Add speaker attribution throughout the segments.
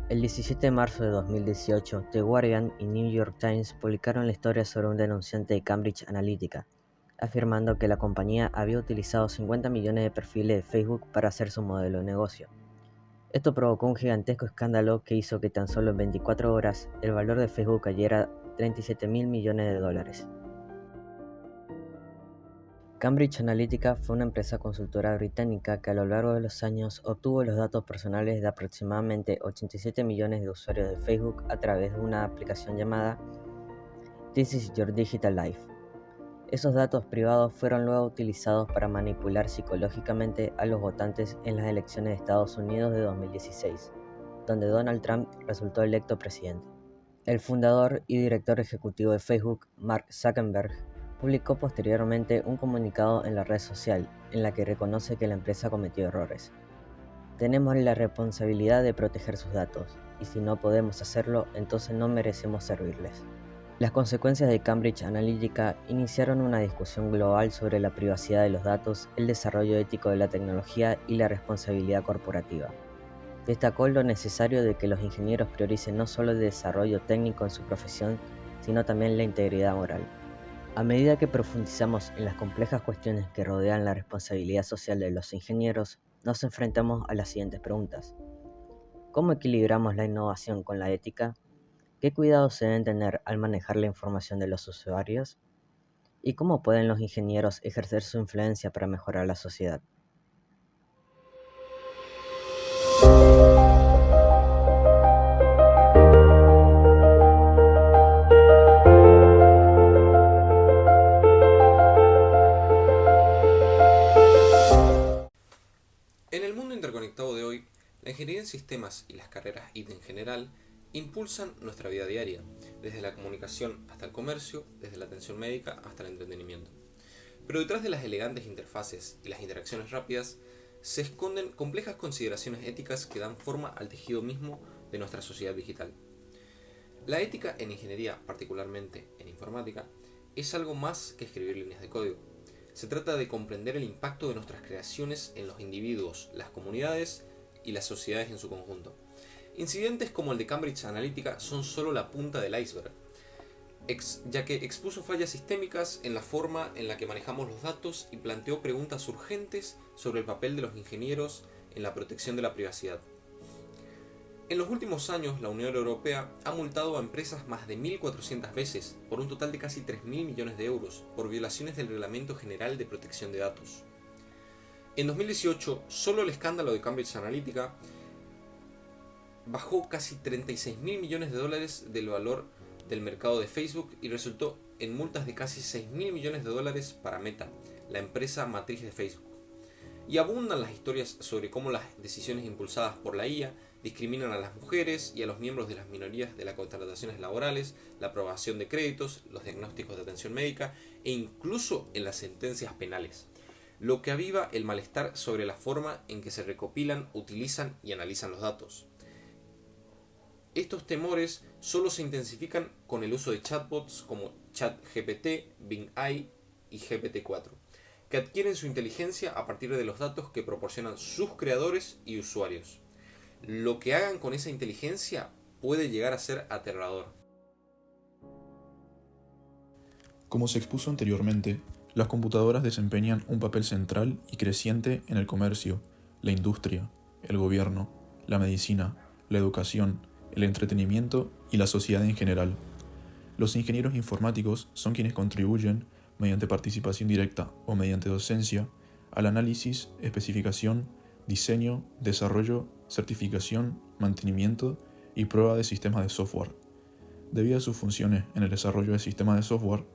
Speaker 1: El 17 de marzo de 2018, The Guardian y New York Times publicaron la historia sobre un denunciante de Cambridge Analytica, afirmando que la compañía había utilizado 50 millones de perfiles de Facebook para hacer su modelo de negocio. Esto provocó un gigantesco escándalo que hizo que tan solo en 24 horas el valor de Facebook cayera a 37 mil millones de dólares. Cambridge Analytica fue una empresa consultora británica que a lo largo de los años obtuvo los datos personales de aproximadamente 87 millones de usuarios de Facebook a través de una aplicación llamada This is Your Digital Life. Esos datos privados fueron luego utilizados para manipular psicológicamente a los votantes en las elecciones de Estados Unidos de 2016, donde Donald Trump resultó electo presidente. El fundador y director ejecutivo de Facebook, Mark Zuckerberg, publicó posteriormente un comunicado en la red social en la que reconoce que la empresa cometió errores. Tenemos la responsabilidad de proteger sus datos, y si no podemos hacerlo, entonces no merecemos servirles. Las consecuencias de Cambridge Analytica iniciaron una discusión global sobre la privacidad de los datos, el desarrollo ético de la tecnología y la responsabilidad corporativa. Destacó lo necesario de que los ingenieros prioricen no solo el desarrollo técnico en su profesión, sino también la integridad moral. A medida que profundizamos en las complejas cuestiones que rodean la responsabilidad social de los ingenieros, nos enfrentamos a las siguientes preguntas. ¿Cómo equilibramos la innovación con la ética? ¿Qué cuidados se deben tener al manejar la información de los usuarios? ¿Y cómo pueden los ingenieros ejercer su influencia para mejorar la sociedad?
Speaker 2: En el mundo interconectado de hoy, la ingeniería en sistemas y las carreras IT en general impulsan nuestra vida diaria, desde la comunicación hasta el comercio, desde la atención médica hasta el entretenimiento. Pero detrás de las elegantes interfaces y las interacciones rápidas se esconden complejas consideraciones éticas que dan forma al tejido mismo de nuestra sociedad digital. La ética en ingeniería, particularmente en informática, es algo más que escribir líneas de código. Se trata de comprender el impacto de nuestras creaciones en los individuos, las comunidades y las sociedades en su conjunto. Incidentes como el de Cambridge Analytica son solo la punta del iceberg, ya que expuso fallas sistémicas en la forma en la que manejamos los datos y planteó preguntas urgentes sobre el papel de los ingenieros en la protección de la privacidad. En los últimos años, la Unión Europea ha multado a empresas más de 1.400 veces, por un total de casi 3.000 millones de euros, por violaciones del Reglamento General de Protección de Datos. En 2018, solo el escándalo de Cambridge Analytica bajó casi 36.000 millones de dólares del valor del mercado de Facebook y resultó en multas de casi 6.000 millones de dólares para Meta, la empresa matriz de Facebook. Y abundan las historias sobre cómo las decisiones impulsadas por la IA discriminan a las mujeres y a los miembros de las minorías de las contrataciones laborales, la aprobación de créditos, los diagnósticos de atención médica e incluso en las sentencias penales, lo que aviva el malestar sobre la forma en que se recopilan, utilizan y analizan los datos. Estos temores solo se intensifican con el uso de chatbots como ChatGPT, Bing AI y GPT-4, que adquieren su inteligencia a partir de los datos que proporcionan sus creadores y usuarios. Lo que hagan con esa inteligencia puede llegar a ser aterrador.
Speaker 3: Como se expuso anteriormente, las computadoras desempeñan un papel central y creciente en el comercio, la industria, el gobierno, la medicina, la educación, el entretenimiento y la sociedad en general. Los ingenieros informáticos son quienes contribuyen, mediante participación directa o mediante docencia, al análisis, especificación, diseño, desarrollo, certificación, mantenimiento y prueba de sistemas de software. Debido a sus funciones en el desarrollo de sistemas de software,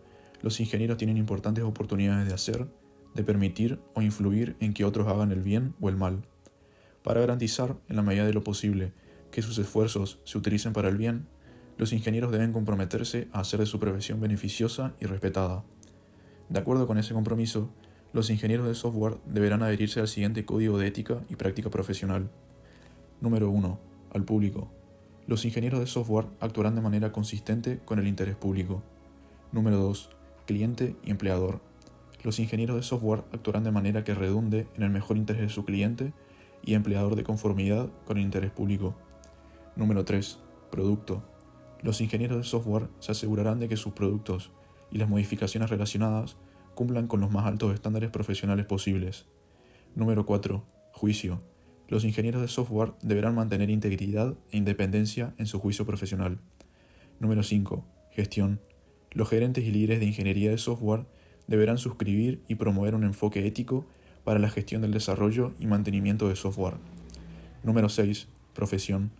Speaker 3: los ingenieros tienen importantes oportunidades de hacer, de permitir o influir en que otros hagan el bien o el mal. Para garantizar, en la medida de lo posible, que sus esfuerzos se utilicen para el bien, los ingenieros deben comprometerse a hacer de su profesión beneficiosa y respetada. De acuerdo con ese compromiso, los ingenieros de software deberán adherirse al siguiente código de ética y práctica profesional. Número 1. Al público. Los ingenieros de software actuarán de manera consistente con el interés público. Número 2. Cliente y empleador. Los ingenieros de software actuarán de manera que redunde en el mejor interés de su cliente y empleador de conformidad con el interés público. Número 3. Producto. Los ingenieros de software se asegurarán de que sus productos y las modificaciones relacionadas cumplan con los más altos estándares profesionales posibles. Número 4. Juicio. Los ingenieros de software deberán mantener integridad e independencia en su juicio profesional. Número 5. Gestión. Los gerentes y líderes de ingeniería de software deberán suscribir y promover un enfoque ético para la gestión del desarrollo y mantenimiento de software. Número 6. Profesión.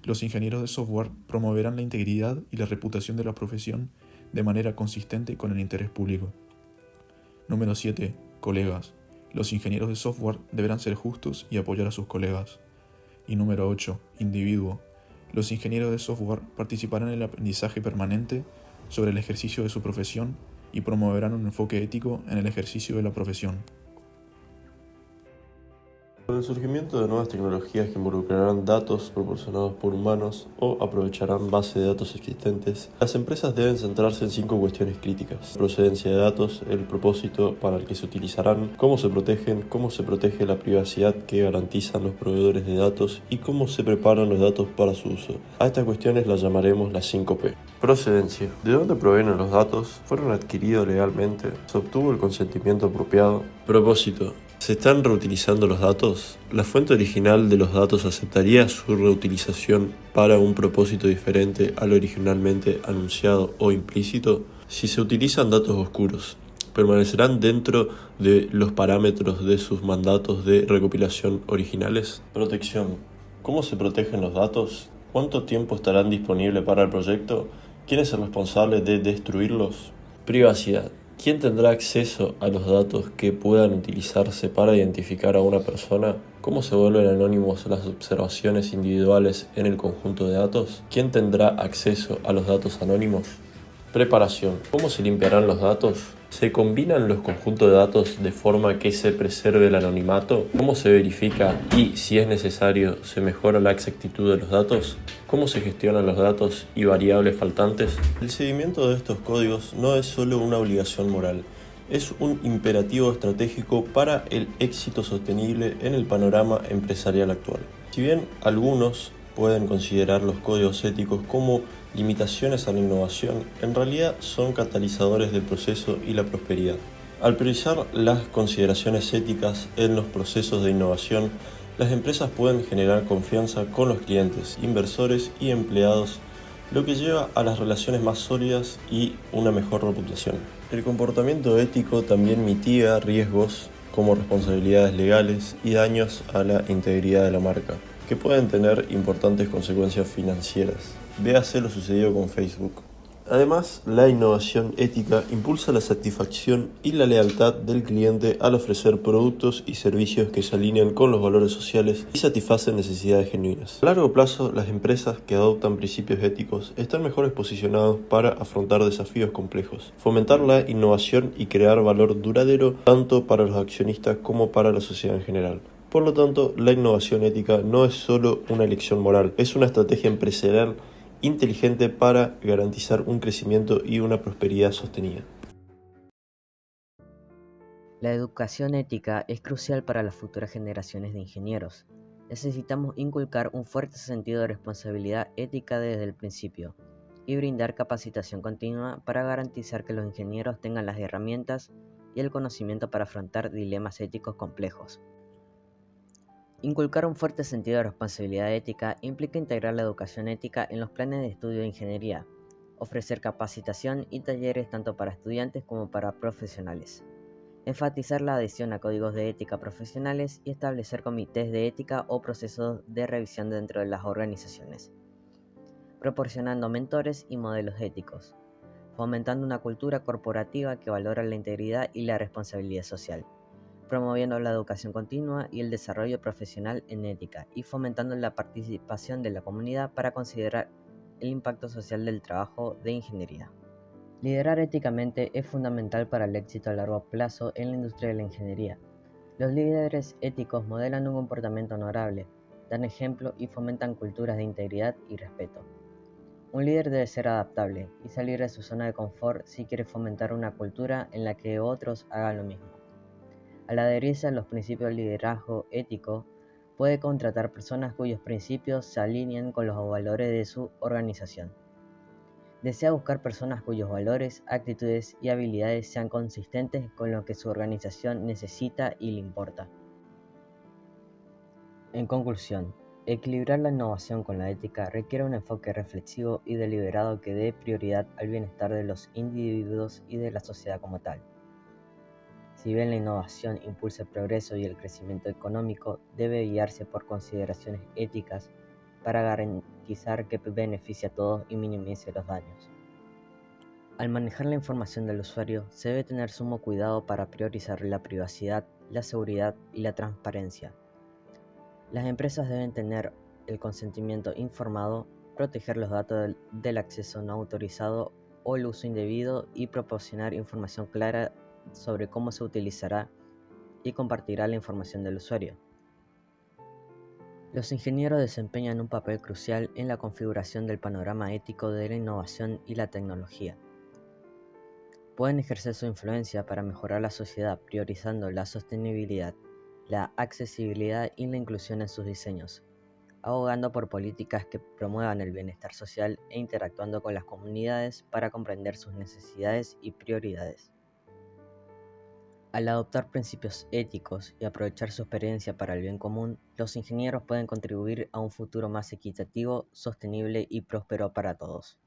Speaker 3: Los ingenieros de software promoverán la integridad y la reputación de la profesión de manera consistente con el interés público. Número 7. Colegas. Los ingenieros de software deberán ser justos y apoyar a sus colegas. Y número 8. Individuo. Los ingenieros de software participarán en el aprendizaje permanente sobre el ejercicio de su profesión y promoverán un enfoque ético en el ejercicio de la profesión.
Speaker 4: Con el surgimiento de nuevas tecnologías que involucrarán datos proporcionados por humanos o aprovecharán bases de datos existentes, las empresas deben centrarse en 5 cuestiones críticas: procedencia de datos, el propósito para el que se utilizarán, cómo se protegen, cómo se protege la privacidad que garantizan los proveedores de datos y cómo se preparan los datos para su uso. A estas cuestiones las llamaremos las 5P. Procedencia. ¿De dónde provienen los datos? ¿Fueron adquiridos legalmente? ¿Se obtuvo el consentimiento apropiado? Propósito. ¿Se están reutilizando los datos? ¿La fuente original de los datos aceptaría su reutilización para un propósito diferente al originalmente anunciado o implícito? Si se utilizan datos oscuros, ¿permanecerán dentro de los parámetros de sus mandatos de recopilación originales? Protección. ¿Cómo se protegen los datos? ¿Cuánto tiempo estarán disponibles para el proyecto? ¿Quién es el responsable de destruirlos? Privacidad. ¿Quién tendrá acceso a los datos que puedan utilizarse para identificar a una persona? ¿Cómo se vuelven anónimos las observaciones individuales en el conjunto de datos? ¿Quién tendrá acceso a los datos anónimos? Preparación. ¿Cómo se limpiarán los datos? ¿Se combinan los conjuntos de datos de forma que se preserve el anonimato? ¿Cómo se verifica y, si es necesario, se mejora la exactitud de los datos? ¿Cómo se gestionan los datos y variables faltantes? El seguimiento de estos códigos no es solo una obligación moral, es un imperativo estratégico para el éxito sostenible en el panorama empresarial actual. Si bien algunos pueden considerar los códigos éticos como limitaciones a la innovación, en realidad son catalizadores del proceso y la prosperidad. Al priorizar las consideraciones éticas en los procesos de innovación, las empresas pueden generar confianza con los clientes, inversores y empleados, lo que lleva a las relaciones más sólidas y una mejor reputación. El comportamiento ético también mitiga riesgos como responsabilidades legales y daños a la integridad de la marca, que pueden tener importantes consecuencias financieras. Véase lo sucedido con Facebook. Además, la innovación ética impulsa la satisfacción y la lealtad del cliente al ofrecer productos y servicios que se alinean con los valores sociales y satisfacen necesidades genuinas. A largo plazo, las empresas que adoptan principios éticos están mejores posicionados para afrontar desafíos complejos, fomentar la innovación y crear valor duradero tanto para los accionistas como para la sociedad en general. Por lo tanto, la innovación ética no es solo una elección moral, es una estrategia empresarial inteligente para garantizar un crecimiento y una prosperidad sostenida.
Speaker 1: La educación ética es crucial para las futuras generaciones de ingenieros. Necesitamos inculcar un fuerte sentido de responsabilidad ética desde el principio y brindar capacitación continua para garantizar que los ingenieros tengan las herramientas y el conocimiento para afrontar dilemas éticos complejos. Inculcar un fuerte sentido de responsabilidad ética implica integrar la educación ética en los planes de estudio de ingeniería, ofrecer capacitación y talleres tanto para estudiantes como para profesionales, enfatizar la adhesión a códigos de ética profesionales y establecer comités de ética o procesos de revisión dentro de las organizaciones, proporcionando mentores y modelos éticos, fomentando una cultura corporativa que valora la integridad y la responsabilidad social, promoviendo la educación continua y el desarrollo profesional en ética y fomentando la participación de la comunidad para considerar el impacto social del trabajo de ingeniería. Liderar éticamente es fundamental para el éxito a largo plazo en la industria de la ingeniería. Los líderes éticos modelan un comportamiento honorable, dan ejemplo y fomentan culturas de integridad y respeto. Un líder debe ser adaptable y salir de su zona de confort si quiere fomentar una cultura en la que otros hagan lo mismo. Al adherirse a los principios del liderazgo ético, puede contratar personas cuyos principios se alineen con los valores de su organización. Desea buscar personas cuyos valores, actitudes y habilidades sean consistentes con lo que su organización necesita y le importa. En conclusión, equilibrar la innovación con la ética requiere un enfoque reflexivo y deliberado que dé prioridad al bienestar de los individuos y de la sociedad como tal. Si bien la innovación impulsa el progreso y el crecimiento económico, debe guiarse por consideraciones éticas para garantizar que beneficie a todos y minimice los daños. Al manejar la información del usuario, se debe tener sumo cuidado para priorizar la privacidad, la seguridad y la transparencia. Las empresas deben tener el consentimiento informado, proteger los datos del acceso no autorizado o el uso indebido y proporcionar información clara sobre cómo se utilizará y compartirá la información del usuario. Los ingenieros desempeñan un papel crucial en la configuración del panorama ético de la innovación y la tecnología. Pueden ejercer su influencia para mejorar la sociedad priorizando la sostenibilidad, la accesibilidad y la inclusión en sus diseños, abogando por políticas que promuevan el bienestar social e interactuando con las comunidades para comprender sus necesidades y prioridades. Al adoptar principios éticos y aprovechar su experiencia para el bien común, los ingenieros pueden contribuir a un futuro más equitativo, sostenible y próspero para todos.